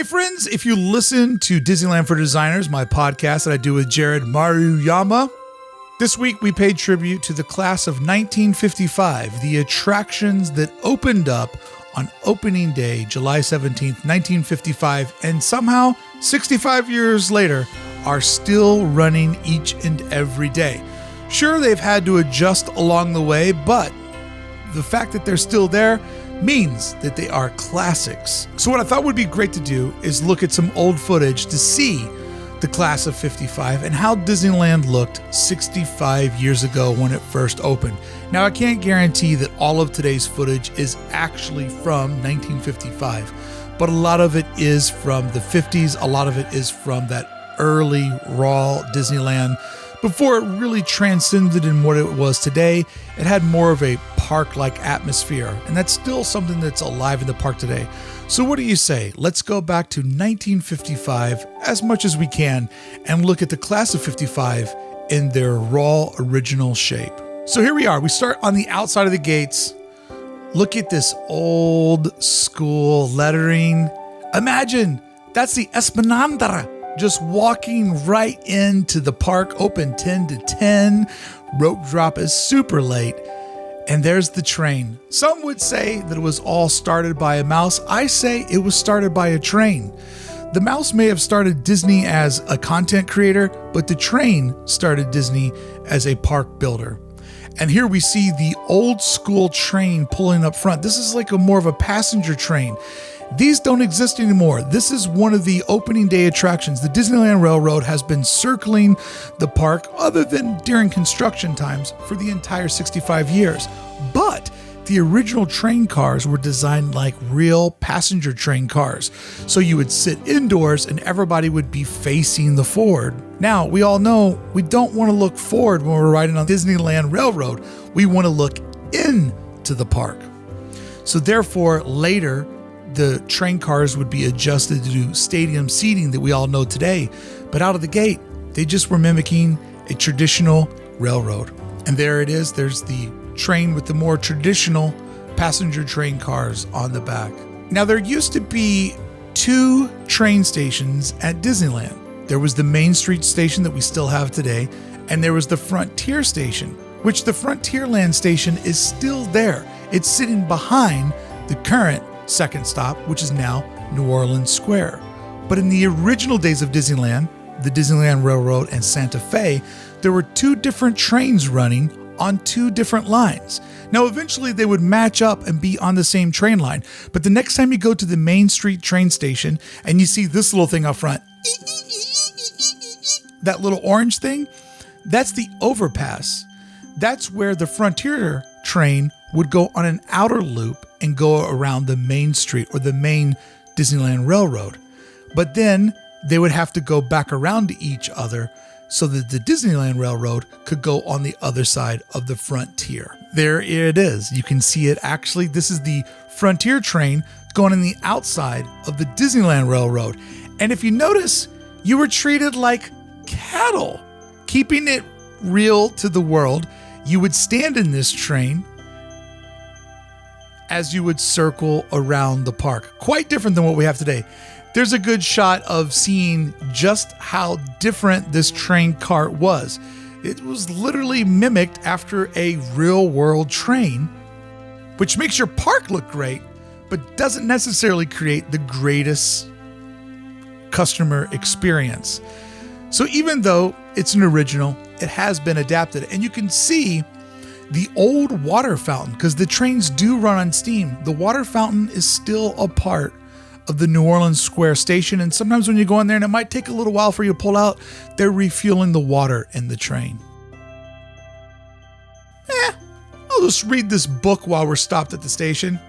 friends, if you listen to Disneyland For Designers, my podcast that I do with Jerrod Maruyama, this week we paid tribute to the class of 1955, the attractions that opened up on opening day, July 17th, 1955, and somehow 65 years later are still running each and every day. Sure, they've had to adjust along the way, but the fact that they're still there means that they are classics. So what I thought would be great to do is look at some old footage to see the class of 55 and how Disneyland looked 65 years ago when it first opened. Now, I can't guarantee that all of today's footage is actually from 1955, but a lot of it is from the 50s. A lot of it is from that early raw Disneyland before it really transcended in what it was today. It had more of a park-like atmosphere, and that's still something that's alive in the park today. So what do you say? Let's go back to 1955 as much as we can and look at the class of 55 in their raw original shape. So here we are. We start on the outside of the gates. Look at this old school lettering. Imagine that's the Esplanade, just walking right into the park, open 10 to 10. Rope drop is super late. And there's the train. Some would say that it was all started by a mouse. I say it was started by a train. The mouse may have started Disney as a content creator, but the train started Disney as a park builder. And here we see the old school train pulling up front. This is like more of a passenger train. These don't exist anymore. This is one of the opening day attractions. The Disneyland Railroad has been circling the park, other than during construction times, for the entire 65 years. But the original train cars were designed like real passenger train cars. So you would sit indoors and everybody would be facing the forward. Now, we all know we don't want to look forward when we're riding on Disneyland Railroad. We want to look into the park. So therefore, later, the train cars would be adjusted to do stadium seating that we all know today. But out of the gate, they just were mimicking a traditional railroad. And there it is. There's the train with the more traditional passenger train cars on the back. Now, there used to be two train stations at Disneyland. There was the Main Street station that we still have today, and there was the Frontier station, which the Frontierland station is still there. It's sitting behind the current second stop, which is now New Orleans Square. But in the original days of Disneyland, the Disneyland Railroad and Santa Fe, there were two different trains running on two different lines. Now, eventually they would match up and be on the same train line. But the next time you go to the Main Street train station and you see this little thing up front, that little orange thing, that's the overpass. That's where the Frontier train would go on an outer loop and go around the Main Street or the main Disneyland Railroad. But then they would have to go back around to each other so that the Disneyland Railroad could go on the other side of the Frontier. There it is. You can see it actually. This is the Frontier train going on the outside of the Disneyland Railroad. And if you notice, you were treated like cattle. Keeping it real to the world, you would stand in this train as you would circle around the park. Quite different than what we have today. There's a good shot of seeing just how different this train cart was. It was literally mimicked after a real world train, which makes your park look great, but doesn't necessarily create the greatest customer experience. So even though it's an original, it has been adapted, and you can see the old water fountain, because the trains do run on steam. The water fountain is still a part of the New Orleans Square station, and sometimes when you go in there and it might take a little while for you to pull out, they're refueling the water in the train. I'll just read this book while we're stopped at the station.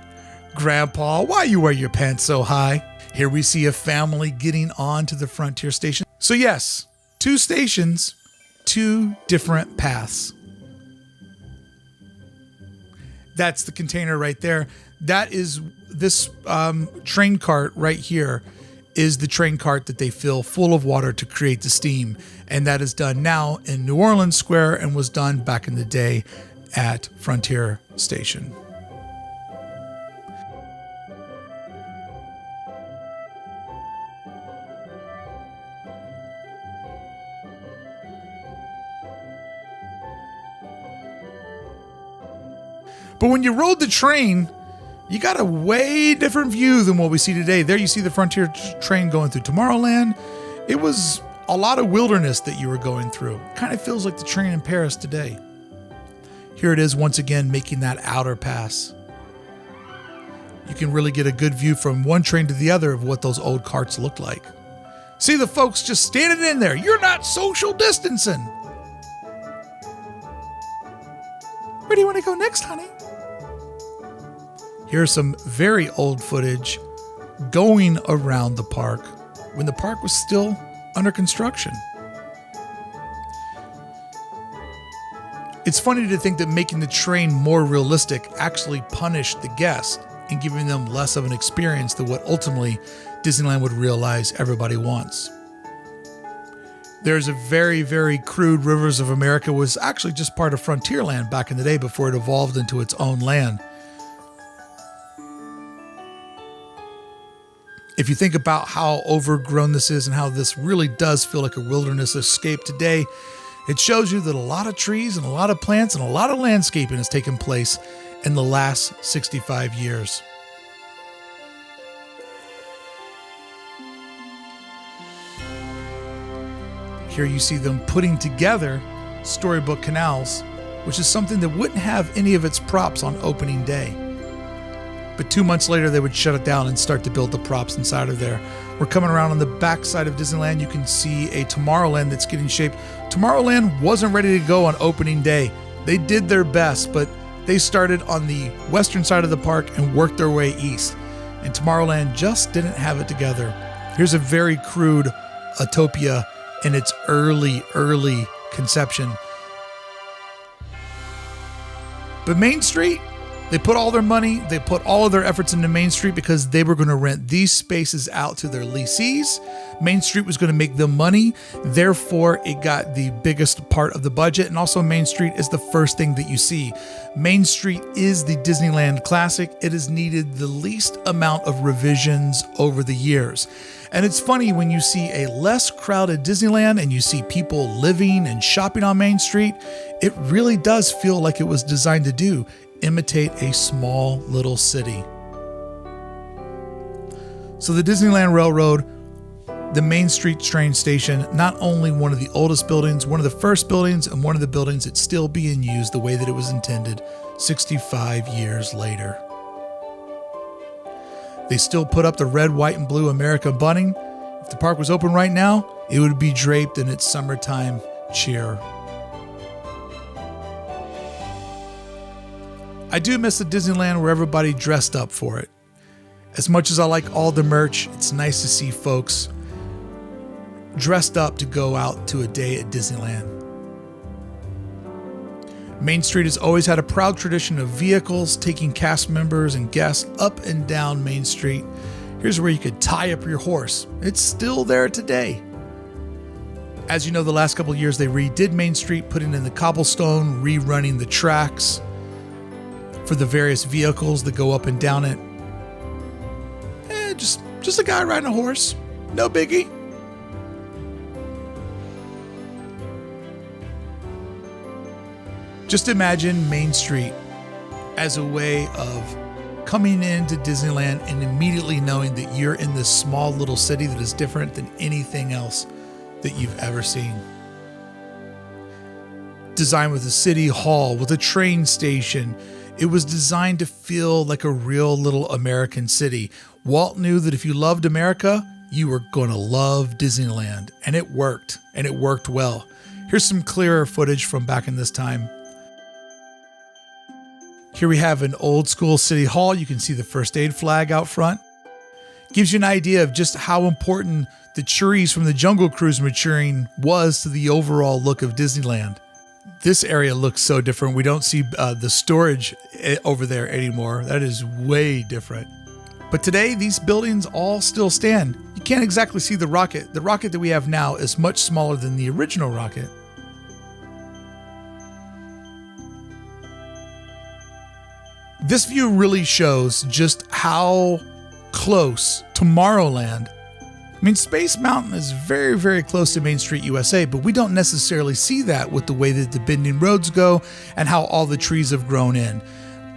Grandpa, why you wear your pants so high? Here we see a family getting on to the Frontier station. So yes, two stations, two different paths. That's the container right there. That is this train cart right here is the train cart that they fill full of water to create the steam. And that is done now in New Orleans Square and was done back in the day at Frontier Station. But when you rode the train, you got a way different view than what we see today. There you see the Frontier train going through Tomorrowland. It was a lot of wilderness that you were going through. Kind of feels like the train in Paris today. Here it is once again making that outer pass. You can really get a good view from one train to the other of what those old carts looked like. See the folks just standing in there. You're not social distancing. Where do you want to go next, honey? Here's some very old footage going around the park when the park was still under construction. It's funny to think that making the train more realistic actually punished the guests and giving them less of an experience than what ultimately Disneyland would realize everybody wants. There's a very, very crude Rivers of America was actually just part of Frontierland back in the day before it evolved into its own land. If you think about how overgrown this is and how this really does feel like a wilderness escape today, it shows you that a lot of trees and a lot of plants and a lot of landscaping has taken place in the last 65 years. Here you see them putting together storybook canals, which is something that wouldn't have any of its props on opening day. But 2 months later, they would shut it down and start to build the props inside of there. We're coming around on the back side of Disneyland. You can see a Tomorrowland that's getting shaped. Tomorrowland wasn't ready to go on opening day. They did their best, but they started on the western side of the park and worked their way east. And Tomorrowland just didn't have it together. Here's a very crude Autopia in its early conception. But Main Street, they put all their money, they put all of their efforts into Main Street because they were going to rent these spaces out to their lessees. Main Street was going to make them money. Therefore, it got the biggest part of the budget. And also Main Street is the first thing that you see. Main Street is the Disneyland classic. It has needed the least amount of revisions over the years. And it's funny when you see a less crowded Disneyland and you see people living and shopping on Main Street, it really does feel like it was designed to do. Imitate a small little city. So the Disneyland Railroad, the Main Street train station, not only one of the oldest buildings, one of the first buildings, and one of the buildings that's still being used the way that it was intended 65 years later. They still put up the red, white, and blue America bunting. If the park was open right now, it would be draped in its summertime cheer. I do miss the Disneyland where everybody dressed up for it. As much as I like all the merch, it's nice to see folks dressed up to go out to a day at Disneyland. Main Street has always had a proud tradition of vehicles taking cast members and guests up and down Main Street. Here's where you could tie up your horse. It's still there today. As you know, the last couple of years they redid Main Street, putting in the cobblestone, rerunning the tracks for the various vehicles that go up and down it. Just a guy riding a horse. No biggie. Just imagine Main Street as a way of coming into Disneyland and immediately knowing that you're in this small little city that is different than anything else that you've ever seen. Designed with a city hall, with a train station, it was designed to feel like a real little American city. Walt knew that if you loved America, you were going to love Disneyland. And it worked well. Here's some clearer footage from back in this time. Here we have an old school city hall. You can see the first aid flag out front. Gives you an idea of just how important the trees from the Jungle Cruise maturing was to the overall look of Disneyland. This area looks so different. We don't see the storage over there anymore. That is way different. But today, these buildings all still stand. You can't exactly see the rocket. The rocket that we have now is much smaller than the original rocket. This view really shows just how close Tomorrowland. I mean, Space Mountain is very, very close to Main Street, USA, but we don't necessarily see that with the way that the bending roads go and how all the trees have grown in.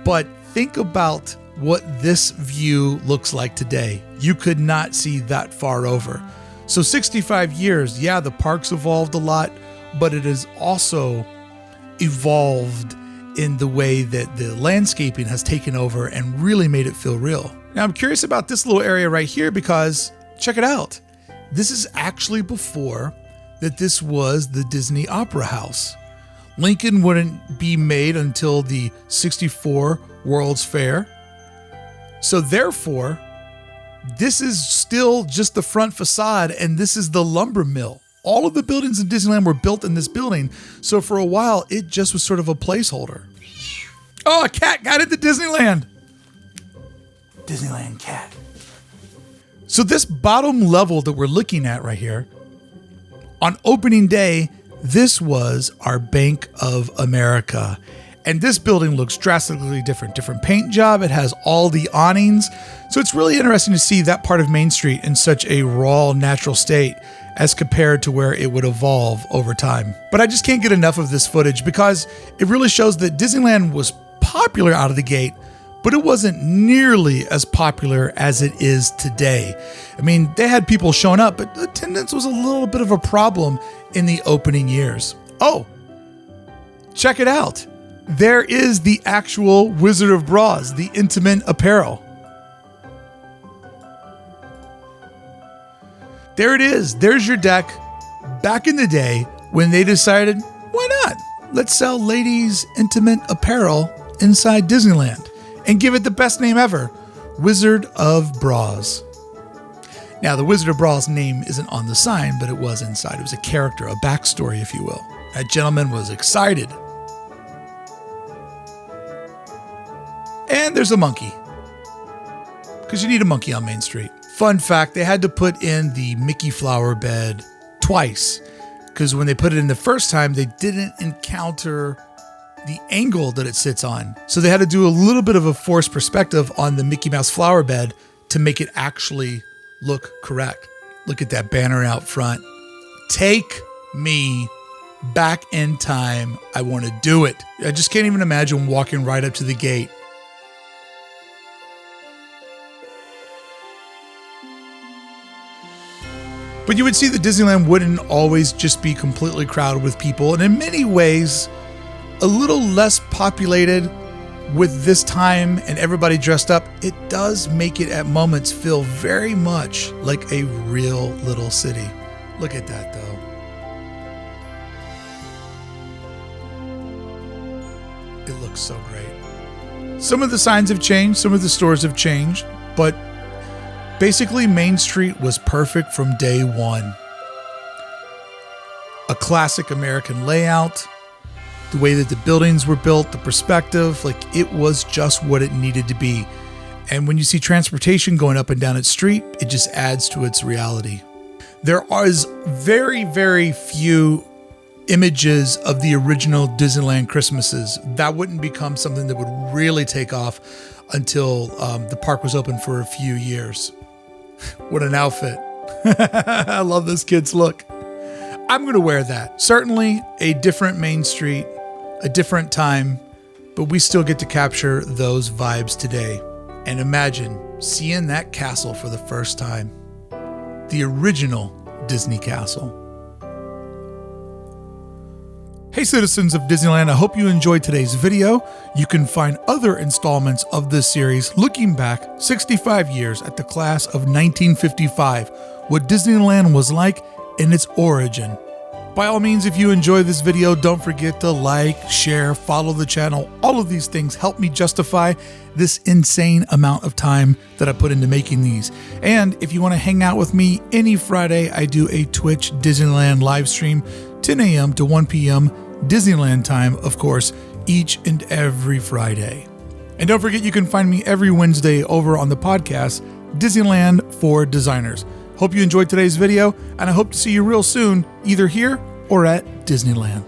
But think about what this view looks like today. You could not see that far over. So 65 years, yeah, the park's evolved a lot, but it has also evolved in the way that the landscaping has taken over and really made it feel real. Now I'm curious about this little area right here because check it out. This is actually before that this was the Disney Opera House. Lincoln wouldn't be made until the 64 World's Fair. So therefore, this is still just the front facade, and this is the lumber mill. All of the buildings in Disneyland were built in this building, so for a while, it just was sort of a placeholder. Oh, a cat got into Disneyland! Disneyland cat. So this bottom level that we're looking at right here, on opening day, this was our Bank of America. And this building looks drastically different. Different paint job. It has all the awnings. So it's really interesting to see that part of Main Street in such a raw, natural state as compared to where it would evolve over time. But I just can't get enough of this footage because it really shows that Disneyland was popular out of the gate, but it wasn't nearly as popular as it is today. I mean, they had people showing up, but attendance was a little bit of a problem in the opening years. Oh, check it out. There is the actual Wizard of Bras, the intimate apparel. There it is. There's your deck. Back in the day when they decided, why not? Let's sell ladies' intimate apparel inside Disneyland and give it the best name ever, Wizard of Bras. Now, the Wizard of Bras name isn't on the sign, but it was inside. It was a character, a backstory, if you will. That gentleman was excited. And there's a monkey, because you need a monkey on Main Street. Fun fact, they had to put in the Mickey flower bed twice, because when they put it in the first time, they didn't encounter the angle that it sits on. So they had to do a little bit of a forced perspective on the Mickey Mouse flower bed to make it actually look correct. Look at that banner out front. Take me back in time. I want to do it. I just can't even imagine walking right up to the gate. But you would see that Disneyland wouldn't always just be completely crowded with people, and in many ways, a little less populated with this time and everybody dressed up. It does make it at moments feel very much like a real little city. Look at that though. It looks so great. Some of the signs have changed, some of the stores have changed, but basically, Main Street was perfect from day one. A classic American layout, the way that the buildings were built, the perspective, like it was just what it needed to be. And when you see transportation going up and down its street, it just adds to its reality. There is very, very few images of the original Disneyland Christmases. That wouldn't become something that would really take off until the park was open for a few years. What an outfit. I love this kid's look. I'm going to wear that. Certainly a different Main Street, a different time, but we still get to capture those vibes today. And imagine seeing that castle for the first time. The original Disney castle. Hey citizens of Disneyland, I hope you enjoyed today's video. You can find other installments of this series looking back 65 years at the class of 1955, what Disneyland was like in its origin. By all means, if you enjoy this video, don't forget to like, share, follow the channel. All of these things help me justify this insane amount of time that I put into making these. And if you want to hang out with me any Friday, I do a Twitch Disneyland live stream, 10 a.m. to 1 p.m. Disneyland time, of course, each and every Friday. And don't forget, you can find me every Wednesday over on the podcast, Disneyland For Designers. Hope you enjoyed today's video, and I hope to see you real soon, either here or at Disneyland.